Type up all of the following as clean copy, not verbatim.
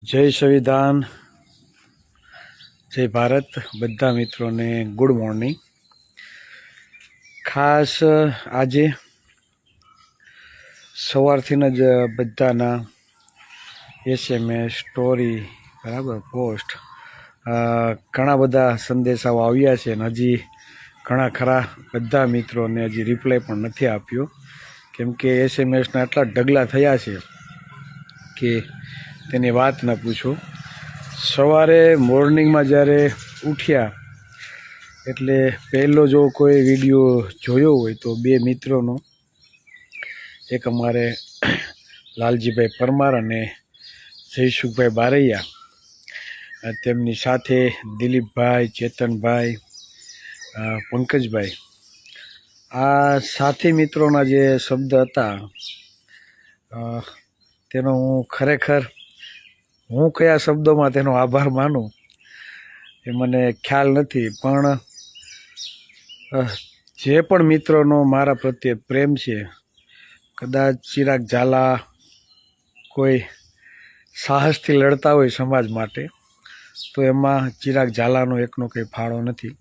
જય સંવિધાન, જય ભારત. બધા મિત્રોને ગુડ મોર્નિંગ. ખાસ આજે સવારથી જ બધાના SMS, સ્ટોરી, બરાબર, પોસ્ટ, ઘણા બધા સંદેશાઓ આવ્યા છે અને હજી ઘણા ખરા બધા મિત્રોને હજી રિપ્લાય પણ નથી આપ્યો, કેમ કે SMSના એટલા ઢગલા થયા છે કે તેની વાત ન પૂછો. સવારે મોર્નિંગમાં જ્યારે ઉઠ્યા એટલે પહેલો જો કોઈ વિડીયો જોયો હોય તો બે મિત્રોનો, એક અમારે લાલજીભાઈ પરમાર અને જયસુખભાઈ બારૈયા, તેમની સાથે દિલીપભાઈ, ચેતનભાઈ, પંકજભાઈ, આ સાથી મિત્રોના જે શબ્દ હતા તેનો હું કયા શબ્દોમાં તેનો આભાર માનું એ મને ખ્યાલ નથી, પણ જે પણ મિત્રોનો મારા પ્રત્યે પ્રેમ છે, કદાચ ચિરાગ ઝાલા કોઈ સાહસથી લડતા હોય સમાજ માટે તો એમાં ચિરાગ ઝાલાનો એકનો કંઈ ફાળો નથી.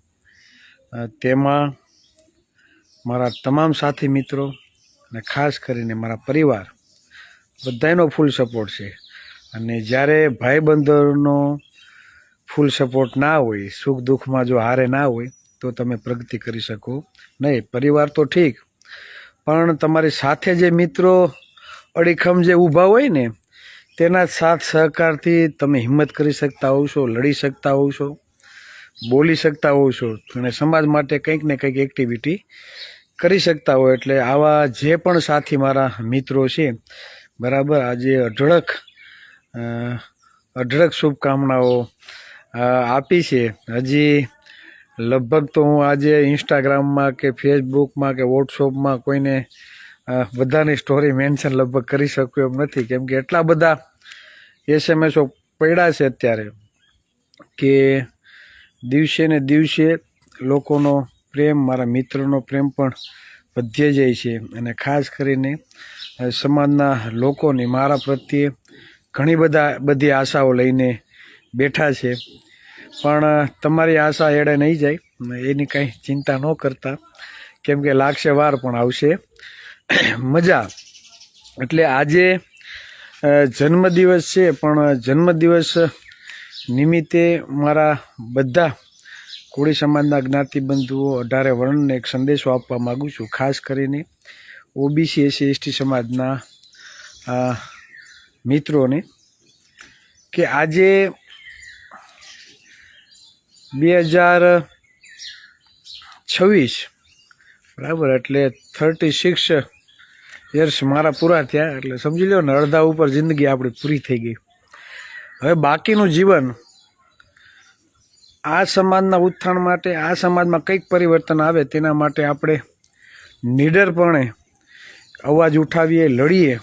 તેમાં મારા તમામ સાથી મિત્રો અને ખાસ કરીને મારા પરિવાર બધાનો ફૂલ સપોર્ટ છે. અને જ્યારે ભાઈબંધોનો ફૂલ સપોર્ટ ના હોય, સુખ દુઃખમાં જો હારે ના હોય તો તમે પ્રગતિ કરી શકો નહીં. પરિવાર તો ઠીક, પણ તમારી સાથે જે મિત્રો અડીખમ જે ઊભા હોય ને તેના સાથ સહકારથી તમે હિંમત કરી શકતા હોવ છો, લડી શકતા હોવ છો, બોલી શકતા હોવ છો અને સમાજ માટે કંઈક ને કંઈક એક્ટિવિટી કરી શકતા હોય. એટલે આવા જે પણ સાથી મારા મિત્રો છે, બરાબર, આજે અઢળક શુભકામનાઓ આપી છે. હજી લગભગ તો હું આજે ઇન્સ્ટાગ્રામમાં કે ફેસબુકમાં કે વોટ્સઅપમાં કોઈને બધાની સ્ટોરી મેન્શન લગભગ કરી શકું એમ નથી, કેમ કે એટલા બધા SMSઓ પડ્યા છે અત્યારે કે દિવસે ને દિવસે લોકોનો પ્રેમ, મારા મિત્રોનો પ્રેમ પણ વધી જાય છે. અને ખાસ કરીને સમાજના લોકોની મારા પ્રત્યે ઘણી બધી આશાઓ લઈને બેઠા છે, પણ તમારી આશા એડે નહીં જાય, એની કંઈ ચિંતા ન કરતા, કેમ કે લાગશે વાર પણ આવશે મજા. એટલે આજે જન્મદિવસ છે, પણ જન્મદિવસ નિમિત્તે મારા બધા કોળી સમાજના જ્ઞાતિબંધુઓ 18 વર્ણને એક સંદેશો આપવા માગું છું, ખાસ કરીને OBC SC ST સમાજના મિત્રોને, કે આજે 2026, બરાબર, એટલે 36 યર્સ મારા પૂરા થયા, એટલે સમજી લો ને અડધા ઉપર જિંદગી આપણી પૂરી થઈ ગઈ. હવે બાકીનું જીવન આ સમાજના ઉત્થાન માટે, આ સમાજમાં કંઈક પરિવર્તન આવે તેના માટે આપણે નિડરપણે અવાજ ઉઠાવીએ, લડીએ,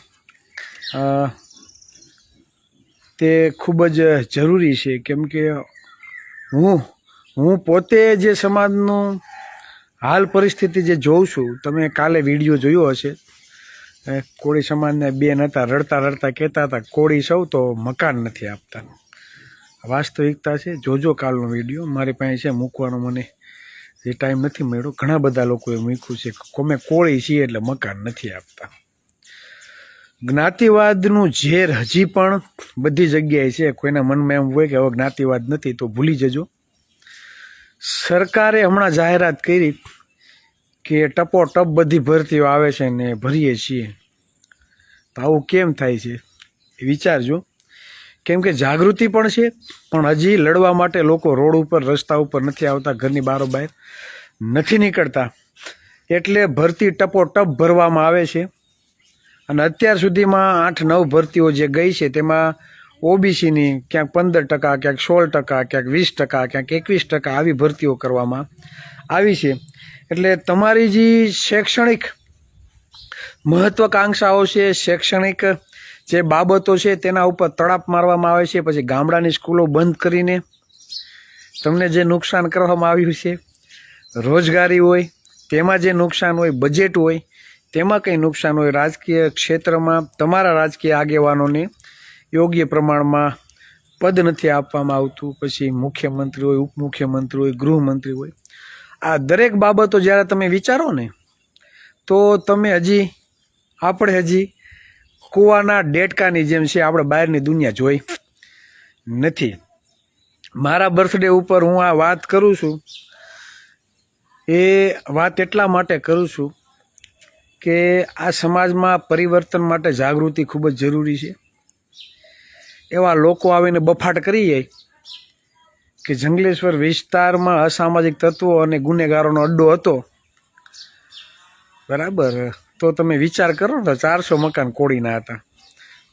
તે ખૂબ જ જરૂરી છે. કેમ કે હું પોતે જે સમાજનું હાલ પરિસ્થિતિ જે જોઉં છું, તમે કાલે વિડીયો જોયો હશે, કોળી સમાજને બેન હતા, રડતા રડતા કહેતા હતા કોળી સૌ તો મકાન નથી આપતા. વાસ્તવિકતા છે, જોજો કાલનો વિડીયો, મારી પાસે છે મૂકવાનો, મને એ ટાઈમ નથી મળ્યો. ઘણા બધા લોકોએ મૂક્યું છે, અમે કોળી છીએ એટલે મકાન નથી આપતા. જ્ઞાતિવાદનું ઝેર હજી પણ બધી જગ્યાએ છે. કોઈના મનમાં એમ હોય કે હવે જ્ઞાતિવાદ નથી તો ભૂલી જજો. સરકારે હમણાં જાહેરાત કરી કે ટપોટપ બધી ભરતીઓ આવે છે ને ભરીએ છીએ, તો આવું કેમ થાય છે એ વિચારજો. કેમ કે જાગૃતિ પણ છે, પણ હજી લડવા માટે લોકો રોડ ઉપર, રસ્તા ઉપર નથી આવતા, ઘરની બારોબાર નથી નીકળતા, એટલે ભરતી ટપોટપ ભરવામાં આવે છે. અને અત્યાર સુધીમાં 8-9 ભરતીઓ જે ગઈ છે તેમાં OBCની ક્યાંક 15%, ક્યાંક 16%, ક્યાંક 20%, ક્યાંક 21% આવી ભરતીઓ કરવામાં આવી છે. એટલે તમારી જે શૈક્ષણિક મહત્વાકાંક્ષાઓ છે, શૈક્ષણિક જે બાબતો છે તેના ઉપર તડાપ મારવામાં આવે છે. પછી ગામડાની સ્કૂલો બંધ કરીને તમને જે નુકસાન કરવામાં આવ્યું છે, રોજગારી હોય તેમાં જે નુકસાન હોય, બજેટ હોય તેમાં કંઈ નુકસાન હોય, રાજકીય ક્ષેત્રમાં તમારા રાજકીય આગેવાનોને યોગ્ય પ્રમાણમાં પદ નથી આપવામાં આવતું, પછી મુખ્યમંત્રી હોય, ઉપમુખ્યમંત્રી હોય, ગૃહમંત્રી હોય, આ દરેક બાબતો જ્યારે તમે વિચારો ને તો તમે આપણે હજી કૂવાના ડેટકાની જેમ છે, આપણે બહારની દુનિયા જોઈ નથી. મારા બર્થડે ઉપર હું આ વાત કરું છું, એ વાત એટલા માટે કરું છું કે આ સમાજમાં પરિવર્તન માટે જાગૃતિ ખૂબ જ જરૂરી છે. એવા લોકો આવીને બફાટ કરી જાય કે જંગલેશ્વર વિસ્તારમાં અસામાજિક તત્વો અને ગુનેગારોનો અડ્ડો હતો, બરાબર, તો તમે વિચાર કરો ને, 400 મકાન કોળીના હતા,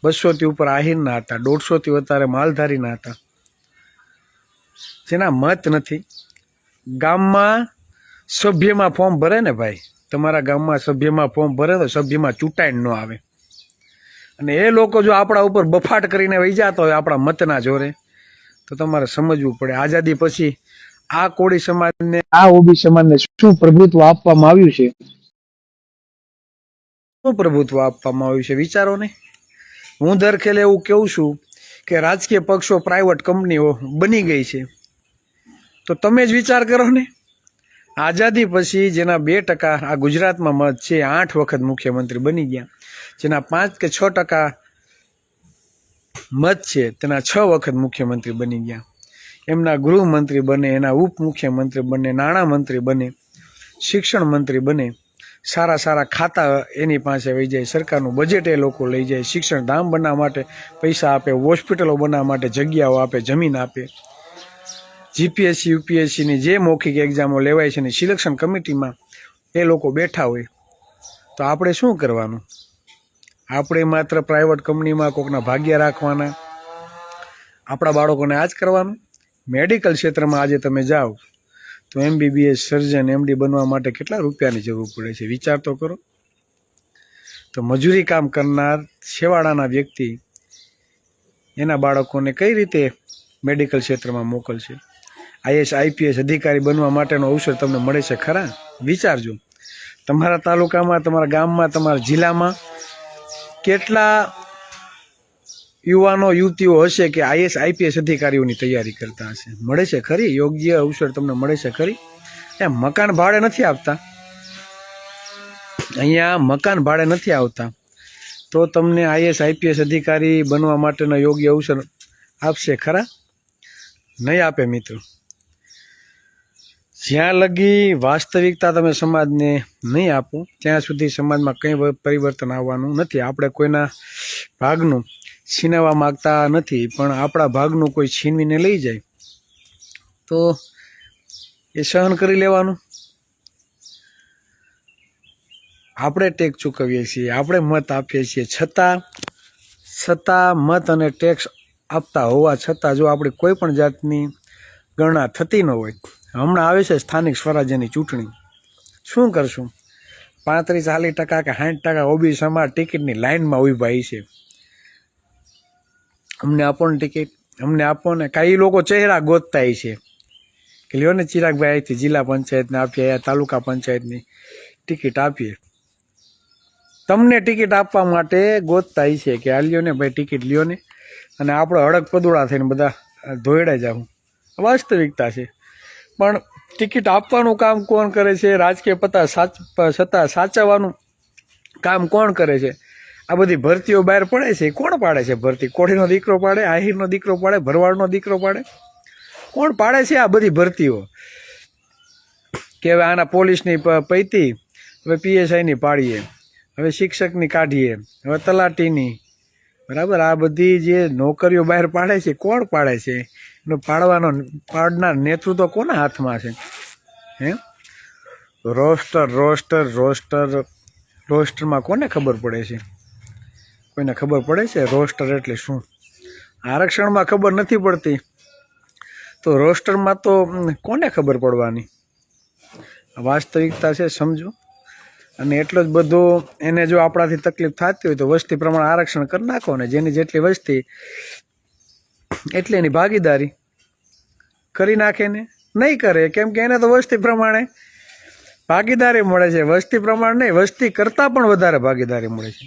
200થી ઉપર આહિરના હતા, 150થી વધારે માલધારીના હતા, જેના મત નથી. ગામમાં સભ્યમાં ફોર્મ ભરે ને ભાઈ, તમારા ગામમાં સભ્યમાં ફોર્મ ભરે તો સભ્યમાં ચૂંટાઈને ન આવે, અને એ લોકો જો આપણા ઉપર બફાટ કરીને વહી જતા હોય આપણા મતના જોરે, તો તમારે સમજવું પડે આઝાદી પછી આ કોળી સમાજને, આ ઓબી સમાજને શું પ્રભુત્વ આપવામાં આવ્યું છે, શું પ્રભુત્વ આપવામાં આવ્યું છે, વિચારો ને. હું દરખેલે એવું કહું છું કે રાજકીય પક્ષો પ્રાઇવેટ કંપનીઓ બની ગઈ છે, તો તમે જ વિચાર કરો ને. આઝાદી પછી જેના 2% આ ગુજરાતમાં મત છે, 8 વખત મુખ્યમંત્રી બની ગયા. જેના 5 કે 6% મત છે તેના 6 વખત મુખ્યમંત્રી બની ગયા. એમના ગૃહમંત્રી બને, એના ઉપમુખ્યમંત્રી બને, નાણામંત્રી બને, શિક્ષણ મંત્રી બને, સારા સારા ખાતા એની પાસે વહી જાય, સરકારનું બજેટ એ લોકો લઈ જાય, શિક્ષણ ધામ બનાવવા માટે પૈસા આપે, હોસ્પિટલો બનાવવા માટે જગ્યાઓ આપે, જમીન આપે. જીપીએસસી યુપીએસસીની જે મૌખિક એક્ઝામો લેવાય છે ને સિલેક્શન કમિટીમાં એ લોકો બેઠા હોય, તો આપણે શું કરવાનું? આપણે માત્ર પ્રાઇવેટ કંપનીમાં કોકના ભાગ્ય રાખવાના? આપણા બાળકોને આ જ કરવાનું? મેડિકલ ક્ષેત્રમાં આજે તમે જાઓ તો MBBS સર્જન MD બનવા માટે કેટલા રૂપિયાની જરૂર પડે છે, વિચાર તો કરો. તો મજૂરી કામ કરનાર છેવાડાના વ્યક્તિ એના બાળકોને કઈ રીતે મેડિકલ ક્ષેત્રમાં મોકલશે? IAS IPS અધિકારી બનવા માટેનો અવસર તમને મળે છે ખરા? વિચારજો. તમારા તાલુકામાં, તમારા ગામમાં, તમારા જિલ્લામાં કેટલા યુવાનો યુવતીઓ હશે કે IAS IPS અધિકારીઓની તૈયારી કરતા હશે? મળે છે ખરી? યોગ્ય અવસર તમને મળે છે ખરી? ત્યાં મકાન ભાડે નથી આપતા, અહીંયા મકાન ભાડે નથી આવતા, તો તમને IAS IPS અધિકારી બનવા માટેનો યોગ્ય અવસર આપશે ખરા? નહીં આપે મિત્રો. જ્યાં લગી વાસ્તવિકતા તમે સમાજને નહીં આપો ત્યાં સુધી સમાજમાં કંઈ પરિવર્તન આવવાનું નથી. આપણે કોઈના ભાગનું છીનવવા માગતા નથી, પણ આપણા ભાગનું કોઈ છીનવીને લઈ જાય તો એ સહન કરી લેવાનું. આપણે ટેક્સ ચૂકવીએ છીએ, આપણે મત આપીએ છીએ, છતાં મત અને ટેક્સ આપતા હોવા છતાં જો આપણી કોઈ પણ જાતની ગણના થતી ન હોય. હમણાં આવે છે સ્થાનિક સ્વરાજ્યની ચૂંટણી, શું કરશું? 35-40% કે 60% ઓબી સમાજ ટિકિટની લાઇનમાં ઊભા છે. અમને આપો ને ટિકિટ, અમને આપો ને. કાંઈ લોકો ચહેરા ગોતતા છે કે લ્યો ને ચિરાગભાઈ અહીંથી જિલ્લા પંચાયતને આપીએ, તાલુકા પંચાયતની ટિકિટ આપીએ. તમને ટિકિટ આપવા માટે ગોતતા છે કે આ લ્યો ને ભાઈ ટિકિટ લ્યો ને, અને આપણે હડક પદોળા થઈને બધા ધોયડા જાઉં. વાસ્તવિકતા છે. પણ ટિકિટ આપવાનું કામ કોણ કરે છે? રાજકીય સત્તા સાચવવાનું કામ કોણ કરે છે? આ બધી ભરતીઓ બહાર પડે છે, કોણ પાડે છે ભરતી? કોળીનો દીકરો પાડે, આહિરનો દીકરો પાડે, ભરવાડનો દીકરો પાડે? કોણ પાડે છે આ બધી ભરતીઓ? કે હવે આના પોલીસની પૈતી, હવે PSIની પાડીએ, હવે શિક્ષકની કાઢીએ, હવે તલાટીની, બરાબર. આ બધી જે નોકરીઓ બહાર પાડે છે, કોણ પાડે છે? એનો પાડનાર નેતૃત્વ કોના હાથમાં છે? રોસ્ટરમાં કોને ખબર પડે છે? કોઈને ખબર પડે છે રોસ્ટર એટલે શું? આરક્ષણમાં ખબર નથી પડતી તો રોસ્ટરમાં તો કોને ખબર પડવાની? વાસ્તવિકતા છે, સમજો. અને એટલો જ બધો એને જો આપણાથી તકલીફ થતી હોય તો વસ્તી પ્રમાણે આરક્ષણ કરી નાખો ને. જેની જેટલી વસ્તી એટલે એની ભાગીદારી કરી નાખે ને. નહીં કરે, કેમ કે એને તો વસ્તી પ્રમાણે ભાગીદારી મળે છે. વસ્તી પ્રમાણે નહીં, વસ્તી કરતાં પણ વધારે ભાગીદારી મળે છે.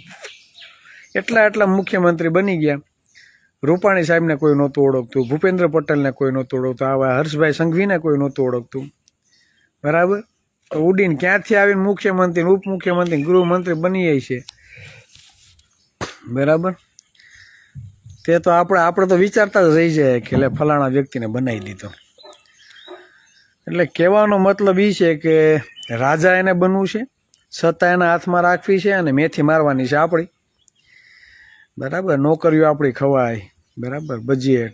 એટલા મુખ્યમંત્રી બની ગયા રૂપાણી સાહેબને કોઈ નહોતું ઓળખતું, ભૂપેન્દ્ર પટેલને કોઈ નહોતું ઓળખતું, આવા હર્ષભાઈ સંઘવીને કોઈ નહોતું ઓળખતું, બરાબર. તો ઉડીને ક્યાંથી આવીને મુખ્યમંત્રી, ઉપમુખ્યમંત્રી, ગૃહમંત્રી બની જાય છે, બરાબર. તે તો આપણે તો વિચારતા જ રહી જાય કે એટલે ફલાણા વ્યક્તિને બનાવી દીધો. એટલે કહેવાનો મતલબ એ છે કે રાજા એને બનવું છે, સત્તા એના હાથમાં રાખવી છે અને મેથી મારવાની છે આપણી, બરાબર. નોકરીઓ આપણી ખવાય, બરાબર. ભજીએ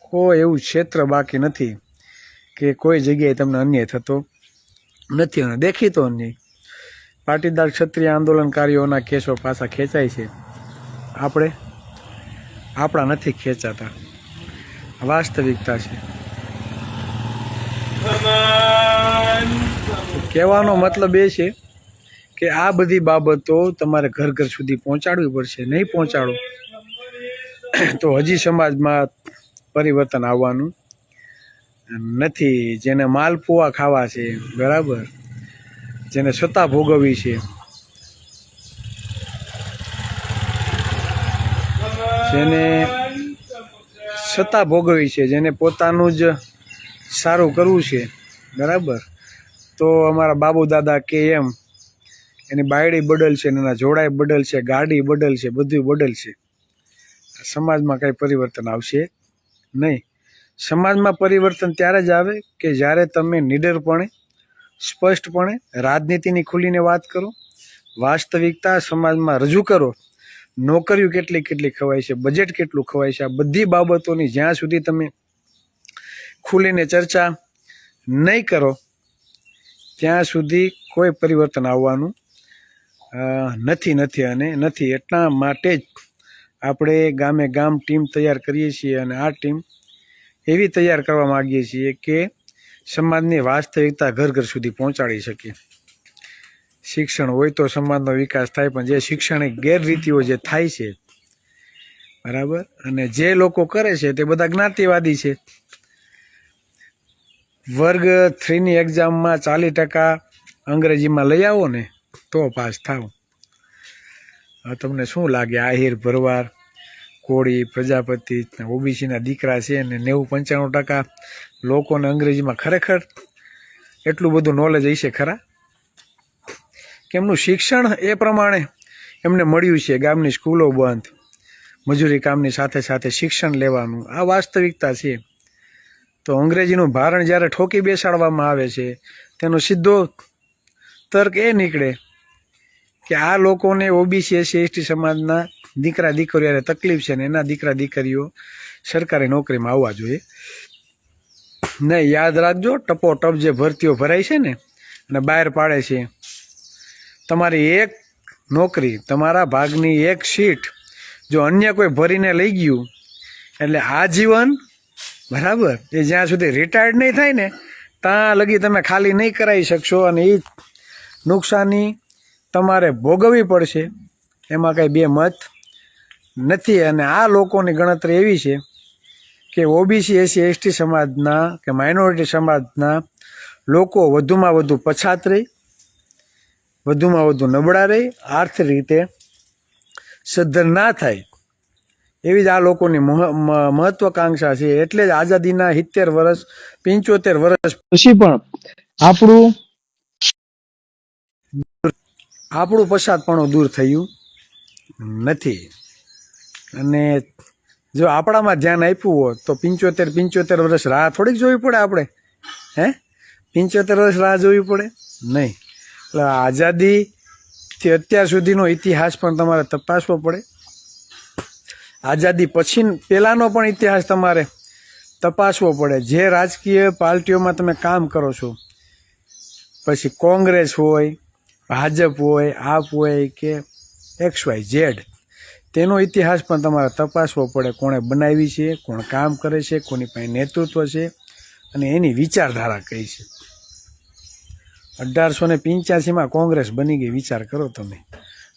કોઈ એવું ક્ષેત્ર બાકી નથી કે કોઈ જગ્યાએ તમને અન્યાય થતો નથી અને દેખીતો અન્યાય. પાટીદાર ક્ષત્રિય આંદોલનકારીઓના કેસો પાછા ખેંચાય છે, આપણા નથી ખેંચાતા, વાસ્તવિકતા છે. કહેવાનો મતલબ એ છે કે આ બધી બાબતો તમારે ઘર ઘર સુધી પહોંચાડવી પડશે. નહીં પહોંચાડો તો હજી સમાજમાં પરિવર્તન આવવાનું નથી. જેને માલપુઆ ખાવા છે, બરાબર, જેને સત્તા ભોગવવી છે, જેને સત્તા ભોગવવી છે, જેને પોતાનું જ સારું કરવું છે, બરાબર, તો અમારા બાબુ દાદા કે એમ એની બાયડી બદલશે, એના જોડાઈ બદલશે, ગાડી બદલશે, બધું બદલશે. સમાજમાં કંઈ પરિવર્તન આવશે નહીં. સમાજમાં પરિવર્તન ત્યારે જ આવે કે જ્યારે તમે નિડરપણે, સ્પષ્ટપણે રાજનીતિની ખુલીને વાત કરો, વાસ્તવિકતા સમાજમાં રજૂ કરો. નોકરીઓ કેટલી ખવાય છે, બજેટ કેટલું ખવાય છે, આ બધી બાબતોની જ્યાં સુધી તમે ખુલીને ચર્ચા નહીં કરો ત્યાં સુધી કોઈ પરિવર્તન આવવાનું નથી અને નથી. એટલા માટે જ આપણે ગામે ગામ ટીમ તૈયાર કરીએ છીએ અને આ ટીમ એવી તૈયાર કરવા માગીએ છીએ કે સમાજની વાસ્તવિકતા ઘર ઘર સુધી પહોંચાડી શકીએ. શિક્ષણ હોય તો સમાજનો વિકાસ થાય, પણ જે શિક્ષણિક ગેરરીતિઓ જે થાય છે, બરાબર, અને જે લોકો કરે છે તે બધા જ્ઞાતિવાદી છે. વર્ગ 3ની એક્ઝામમાં 40% અંગ્રેજીમાં લઈ આવો ને તો પાસ થાવ. તમને શું લાગે? આહિર, ભરવાડ, કોળી, પ્રજાપતિ, ઓબીસીના દીકરા છે ને 90-95% લોકોને અંગ્રેજીમાં ખરેખર એટલું બધું નોલેજ હશે ખરા? કેમનું શિક્ષણ એ પ્રમાણે એમને મળ્યું છે. ગામની સ્કૂલો બંધ, મજૂરી કામની સાથે સાથે શિક્ષણ લેવાનું, આ વાસ્તવિકતા છે. તો અંગ્રેજીનું ભારણ જ્યારે ઠોકી બેસાડવામાં આવે છે તેનો સીધો તર્ક એ નીકળે કે આ લોકોને ઓબીસી, એસસી, એસટી સમાજના દીકરા દીકરીઓને તકલીફ છે ને એના દીકરા દીકરીઓ સરકારી નોકરીમાં આવવા જોઈએ નહીં. યાદ રાખજો, ટપોટપ જે ભરતીઓ ભરાય છે ને અને બહાર પાડે છે, તમારી એક નોકરી, તમારા ભાગની એક સીટ જો અન્ય કોઈ ભરીને લઈ ગયું એટલે આજીવન, બરાબર, એ જ્યાં સુધી રિટાયર્ડ નહીં થાય ને ત્યાં લગી તમે ખાલી નહીં કરાવી શકશો અને એ નુકસાની તમારે ભોગવવી પડશે. એમાં કંઈ બે મત નથી. અને આ લોકોની ગણતરી એવી છે કે ઓબીસી, એસસી, એસટી સમાજના કે માઇનોરિટી સમાજના લોકો વધુમાં વધુ પછાત રહી, વધુમાં વધુ નબળા રહી, આર્થિક રીતે સદ્ધર ના થાય એવી જ આ લોકોની મહત્વાકાંક્ષા છે. એટલે જ આઝાદીના 70 વર્ષ, 75 વર્ષ પછી પણ આપણું પછાતપણું દૂર થયું નથી. અને જો આપણામાં ધ્યાન આપ્યું હોત તો 75 વર્ષ રાહ થોડીક જોવી પડે આપણે, 75 વર્ષ રાહ જોવી પડે નહીં. એટલે આઝાદીથી અત્યાર સુધીનો ઇતિહાસ પણ તમારે તપાસવો પડે. આઝાદી પછી પહેલાંનો પણ ઇતિહાસ તમારે તપાસવો પડે. જે રાજકીય પાર્ટીઓમાં તમે કામ કરો છો, પછી કોંગ્રેસ હોય, ભાજપ હોય, આપ હોય કે XYZ, તેનો ઇતિહાસ પણ તમારે તપાસવો પડે. કોણે બનાવી છે, કોણ કામ કરે છે, કોની પાસે નેતૃત્વ છે અને એની વિચારધારા કઈ છે. 1885માં કોંગ્રેસ બની ગઈ, વિચાર કરો તમે.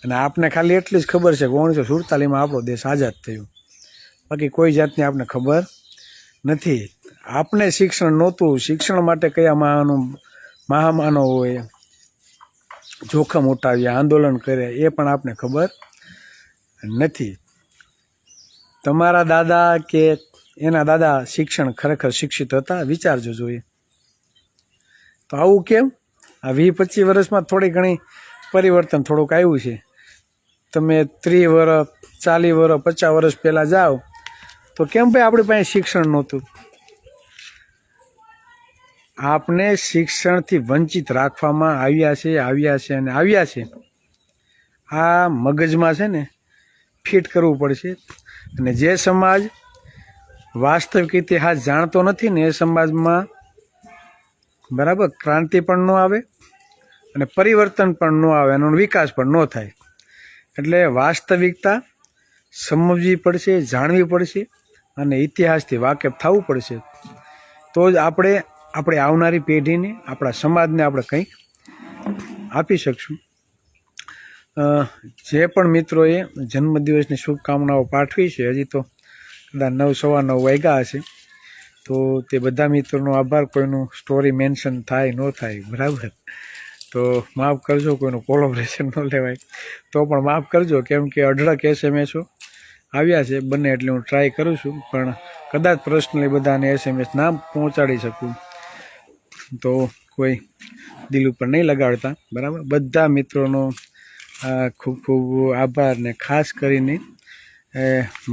અને આપને ખાલી એટલી જ ખબર છે કે 1947માં આપણો દેશ આઝાદ થયો, બાકી કોઈ જાતની આપને ખબર નથી. આપને શિક્ષણ નહોતું. શિક્ષણ માટે કયા મહામાનવોએ જોખમ ઉઠાવ્યા, આંદોલન કર્યા, એ પણ આપને ખબર નથી. તમારા દાદા કે એના દાદા શિક્ષણ ખરેખર શિક્ષિત હતા? વિચારજો જોઈએ. તો આવું કેમ? આ 20-25 વર્ષમાં થોડી ઘણી પરિવર્તન થોડુંક આવ્યું છે. તમે 30 વર્ષ 40 વર્ષ 50 વર્ષ પહેલાં જાઓ તો કેમ ભાઈ આપણી પાસે શિક્ષણ નહોતું? આપને શિક્ષણથી વંચિત રાખવામાં આવ્યા છે. આ મગજમાં છે ને ફિટ કરવું પડશે. અને જે સમાજ વાસ્તવિક ઇતિહાસ જાણતો નથી ને એ સમાજમાં બરાબર ક્રાંતિ પણ ન આવે અને પરિવર્તન પણ ન આવે, એનો વિકાસ પણ ન થાય. એટલે વાસ્તવિકતા સમજવી પડશે, જાણવી પડશે અને ઇતિહાસથી વાકેફ થવું પડશે. તો જ આપણે આપણી આવનારી પેઢીને, આપણા સમાજને આપણે કંઈક આપી શકશું. જે પણ મિત્રોએ જન્મદિવસની શુભકામનાઓ પાઠવી છે, હજી તો કદાચ 9:15 વાગ્યા હશે, તો તે બધા મિત્રોનો આભાર. કોઈનું સ્ટોરી મેન્શન થાય ન થાય, બરાબર, તો માફ કરજો. કોઈનું કોલોબરેશન ન લેવાય તો પણ માફ કરજો, કેમ કે અઢળક SMS આવ્યા છે. બને એટલે હું ટ્રાય કરું છું, પણ કદાચ પર્સનલી બધાને SMS ના પહોંચાડી શકું તો કોઈ દિલ ઉપર નહીં લગાડતા, બરાબર. બધા મિત્રોનો ખૂબ ખૂબ આભાર. ને ખાસ કરીને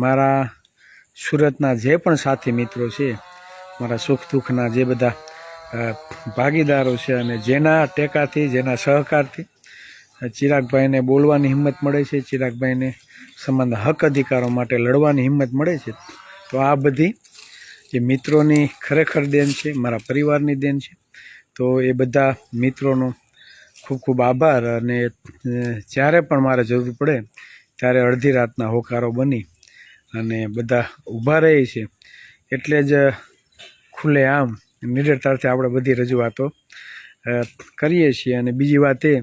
મારા સુરતના જે પણ સાથી મિત્રો છે, મારા સુખ દુઃખના જે બધા ભાગીદારો છે, અને જેના ટેકાથી, જેના સહકારથી ચિરાગભાઈને બોલવાની હિંમત મળે છે, ચિરાગભાઈને સમાજના હક અધિકારો માટે લડવાની હિંમત મળે છે. તો આ બધી જે મિત્રોની ખરેખર દેન છે, મારા પરિવારની દેન છે. તો એ બધા મિત્રોનો ખૂબ ખૂબ આભાર. અને જ્યારે પણ મારે જરૂર પડે ત્યારે અડધી રાતના હોકારો બની અને બધા ઊભા રહે છે. એટલે જ ખુલ્લે આમ નિડરતાથી આપણે બધી રજૂઆતો કરીએ છીએ. અને બીજી વાત એ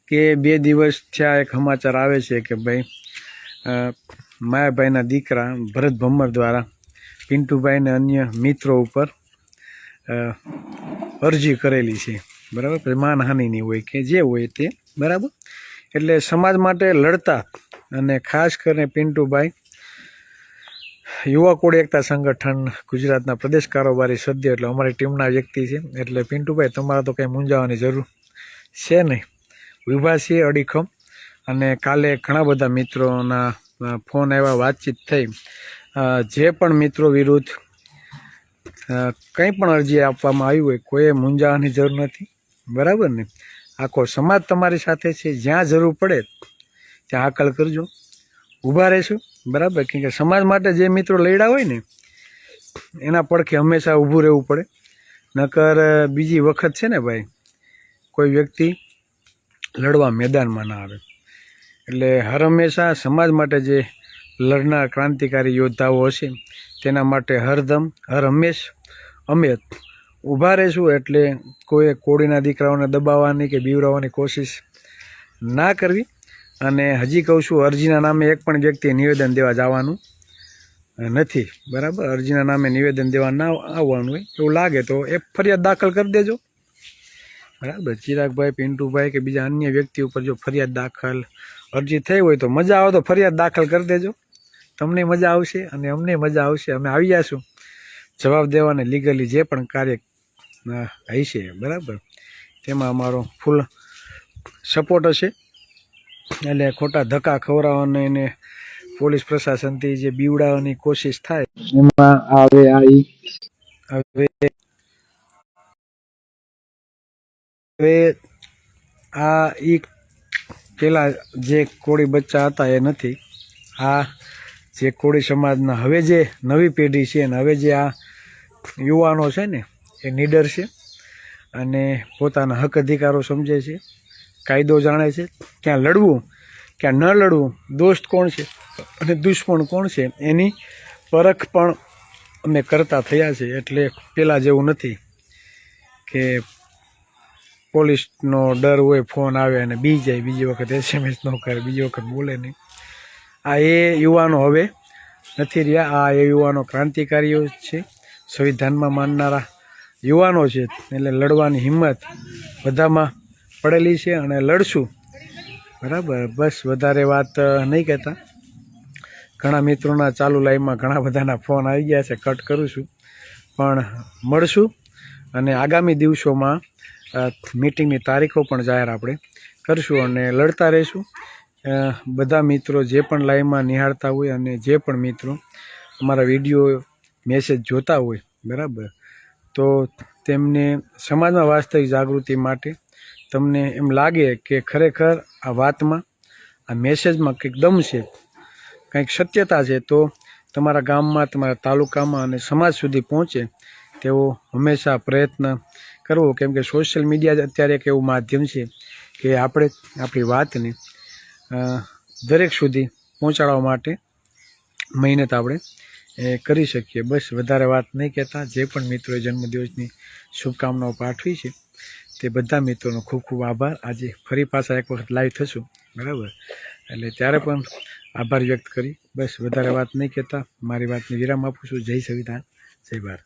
કે 2 દિવસ થયા એક સમાચાર આવે છે કે ભાઈ માયાભાઈના દીકરા ભરત ભમ્મર દ્વારા પિન્ટુભાઈ અને અન્ય મિત્રો ઉપર અરજી કરેલી છે, બરાબર. માનહાનિની હોય કે જે હોય તે, બરાબર. એટલે સમાજ માટે લડતા અને ખાસ કરીને પિન્ટુભાઈ યુવા કોળી એકતા સંગઠન ગુજરાતના પ્રદેશ કારોબારી સભ્ય, એટલે અમારી ટીમના વ્યક્તિ છે. એટલે પિન્ટુભાઈ, તમારે તો કંઈ મૂંઝાવાની જરૂર છે નહીં. ઊભા છીએ અડીખમ. અને કાલે ઘણા બધા મિત્રોના ફોન આવ્યા, વાતચીત થઈ. જે પણ મિત્રો વિરુદ્ધ કંઈ પણ અરજી આપવામાં આવી હોય, કોઈએ મૂંઝાવાની જરૂર નથી, બરાબર ને. આખો સમાજ તમારી સાથે છે. જ્યાં જરૂર પડે ત્યાં હાકલ કરજો, ઊભા રહેશું, બરાબર. કેમ કે સમાજ માટે જે મિત્રો લડ્યા હોય ને એના પડખે હંમેશા ઊભું રહેવું પડે. નકર બીજી વખત છે ને ભાઈ, કોઈ વ્યક્તિ લડવા મેદાનમાં ના આવે. એટલે હર હંમેશા સમાજ માટે જે લડનાર ક્રાંતિકારી યોદ્ધાઓ હશે તેના માટે હર હંમેશ અમે ઊભા રહીશું. એટલે કોઈ કોળીના દીકરાઓને દબાવવાની કે બીવરાવવાની કોશિશ ના કરવી. અને હજી કહું છું, અરજીના નામે એક પણ વ્યક્તિએ નિવેદન દેવા જવાનું નથી, બરાબર. અરજીના નામે નિવેદન દેવા ના આવવાનું હોય એવું લાગે તો એ ફરિયાદ દાખલ કરી દેજો, બરાબર. ચિરાગભાઈ, પિન્ટુભાઈ કે બીજા અન્ય વ્યક્તિ ઉપર જો ફરિયાદ દાખલ અરજી થઈ હોય તો મજા આવે તો ફરિયાદ દાખલ કરી દેજો. તમને મજા આવશે અને અમને મજા આવશે. અમે આવી જઈશું જવાબ દેવાને, લીગલી જે પણ કાર્ય હશે, બરાબર, તેમાં અમારો ફૂલ સપોર્ટ હશે. એટલે ખોટા ધક્કા ખવડાવવાને એને પોલીસ પ્રશાસનથી જે બીવડાવવાની કોશિશ થાય એમાં હવે પેલા જે કોળી બચ્ચા હતા એ નથી. આ જે કોળી સમાજના હવે જે નવી પેઢી છે ને હવે જે આ યુવાનો છે ને એ નીડર છે અને પોતાના હક અધિકારો સમજે છે, કાયદો જાણે છે, ક્યાં લડવું ક્યાં ન લડવું, દોસ્ત કોણ છે અને દુશ્મન કોણ છે એની પરખ પણ અમે કરતા થયા છે. એટલે પેલા જેવું નથી કે પોલીસનો ડર હોય, ફોન આવે અને બી જાય, બીજી વખત SMS ન કરે, બીજી વખત બોલે નહીં. આ એ યુવાનો હવે નથી રહ્યા. આ એ યુવાનો ક્રાંતિકારીઓ છે, સંવિધાનમાં માનનારા યુવાનો છે. એટલે લડવાની હિંમત બધામાં પડેલી છે અને લડશું, બરાબર. બસ વધારે વાત નહીં કહેતા, ઘણા મિત્રોના ચાલુ લાઈવમાં ઘણા બધાના ફોન આવી ગયા છે, કટ કરું છું. પણ મળશું અને આગામી દિવસોમાં મીટિંગની તારીખો પણ જાહેર આપણે કરશું અને લડતા રહીશું. બધા મિત્રો જે પણ લાઈવમાં નિહાળતા હોય અને જે પણ મિત્રો અમારા વિડીયો મેસેજ જોતા હોય, બરાબર, તો તેમને સમાજમાં વાસ્તવિક જાગૃતિ માટે તમને એમ લાગે કે ખરેખર આ વાતમાં, આ મેસેજમાં કંઈક દમ છે, કંઈક સત્યતા છે, તો તમારા ગામમાં, તમારા તાલુકામાં અને સમાજ સુધી પહોંચે તેવો હંમેશા પ્રયત્ન કરવો. કેમ કે સોશિયલ મીડિયા અત્યારે એક એવું માધ્યમ છે કે આપણે આપણી વાતને દરેક સુધી પહોંચાડવા માટે મહેનત આપણે કરી શકીએ. બસ વધારે વાત નહીં કહેતા, જે પણ મિત્રોએ જન્મદિવસની શુભકામનાઓ પાઠવી છે તે બધા મિત્રોનો ખૂબ ખૂબ આભાર. આજે ફરી પાછા એક વખત લાઈવ થશું, બરાબર, એટલે ત્યારે પણ આભાર વ્યક્ત કરી બસ વધારે વાત નહીં કહેતા મારી વાતને વિરામ આપું છું. જય સંવિધાન, જય ભારત.